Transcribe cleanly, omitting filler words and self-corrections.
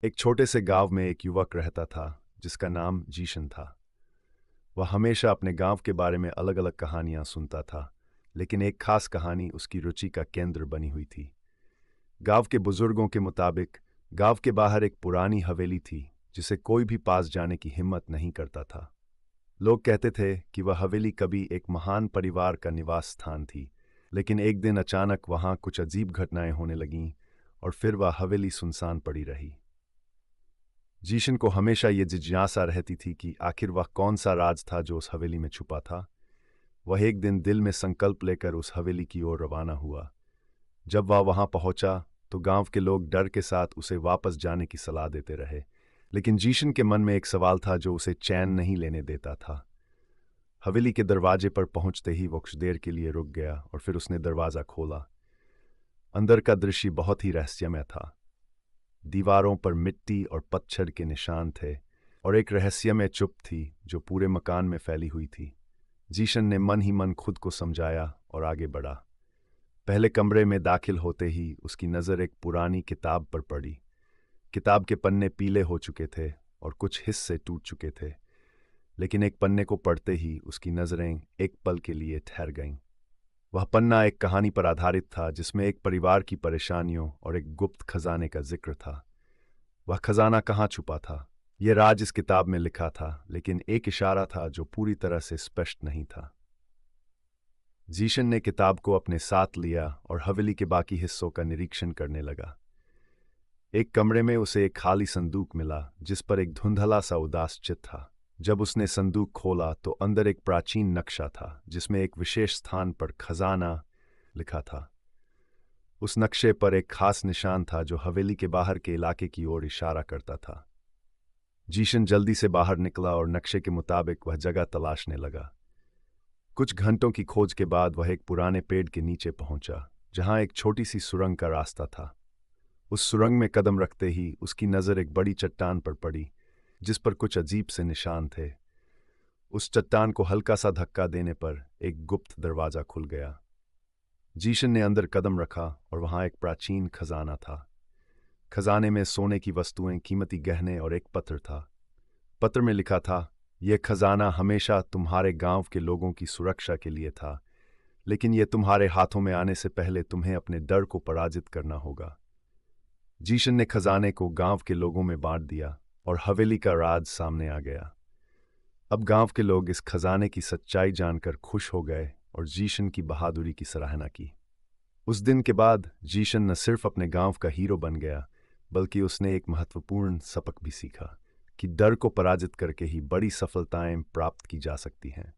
एक छोटे से गांव में एक युवक रहता था जिसका नाम जीशन था। वह हमेशा अपने गांव के बारे में अलग अलग कहानियां सुनता था, लेकिन एक खास कहानी उसकी रुचि का केंद्र बनी हुई थी। गांव के बुजुर्गों के मुताबिक गांव के बाहर एक पुरानी हवेली थी जिसे कोई भी पास जाने की हिम्मत नहीं करता था। लोग कहते थे कि वह हवेली कभी एक महान परिवार का निवास स्थान थी, लेकिन एक दिन अचानक वहां कुछ अजीब घटनाएं होने लगीं और फिर वह हवेली सुनसान पड़ी रही। जीशन को हमेशा ये जिज्ञासा रहती थी कि आखिर वह कौन सा राज था जो उस हवेली में छुपा था। वह एक दिन दिल में संकल्प लेकर उस हवेली की ओर रवाना हुआ। जब वह वहां पहुंचा तो गांव के लोग डर के साथ उसे वापस जाने की सलाह देते रहे, लेकिन जीशन के मन में एक सवाल था जो उसे चैन नहीं लेने देता था। हवेली के दरवाजे पर पहुंचते ही वो कुछ देर के लिए रुक गया और फिर उसने दरवाजा खोला। अंदर का दृश्य बहुत ही रहस्यमय था। दीवारों पर मिट्टी और पत्थर के निशान थे और एक रहस्यमय चुप थी जो पूरे मकान में फैली हुई थी। जीशन ने मन ही मन खुद को समझाया और आगे बढ़ा। पहले कमरे में दाखिल होते ही उसकी नज़र एक पुरानी किताब पर पड़ी। किताब के पन्ने पीले हो चुके थे और कुछ हिस्से टूट चुके थे, लेकिन एक पन्ने को पढ़ते ही उसकी नज़रें एक पल के लिए ठहर गईं। वह पन्ना एक कहानी पर आधारित था जिसमें एक परिवार की परेशानियों और एक गुप्त खजाने का जिक्र था। वह खजाना कहाँ छुपा था, यह राज इस किताब में लिखा था, लेकिन एक इशारा था जो पूरी तरह से स्पष्ट नहीं था। जीशन ने किताब को अपने साथ लिया और हवेली के बाकी हिस्सों का निरीक्षण करने लगा। एक कमरे में उसे एक खाली संदूक मिला जिस पर एक धुंधला सा उदास चित्र था। जब उसने संदूक खोला तो अंदर एक प्राचीन नक्शा था जिसमें एक विशेष स्थान पर खजाना लिखा था। उस नक्शे पर एक खास निशान था जो हवेली के बाहर के इलाके की ओर इशारा करता था। जीशन जल्दी से बाहर निकला और नक्शे के मुताबिक वह जगह तलाशने लगा। कुछ घंटों की खोज के बाद वह एक पुराने पेड़ के नीचे पहुंचा जहां एक छोटी सी सुरंग का रास्ता था। उस सुरंग में कदम रखते ही उसकी नज़र एक बड़ी चट्टान पर पड़ी जिस पर कुछ अजीब से निशान थे। उस चट्टान को हल्का सा धक्का देने पर एक गुप्त दरवाजा खुल गया। जीशन ने अंदर कदम रखा और वहां एक प्राचीन खजाना था। खजाने में सोने की वस्तुएं, कीमती गहने और एक पत्र था। पत्र में लिखा था, यह खजाना हमेशा तुम्हारे गांव के लोगों की सुरक्षा के लिए था, लेकिन यह तुम्हारे हाथों में आने से पहले तुम्हें अपने डर को पराजित करना होगा। जीशन ने खजाने को गांव के लोगों में बांट दिया और हवेली का राज सामने आ गया। अब गांव के लोग इस खजाने की सच्चाई जानकर खुश हो गए और जीशन की बहादुरी की सराहना की। उस दिन के बाद जीशन न सिर्फ अपने गांव का हीरो बन गया, बल्कि उसने एक महत्वपूर्ण सबक भी सीखा कि डर को पराजित करके ही बड़ी सफलताएं प्राप्त की जा सकती हैं।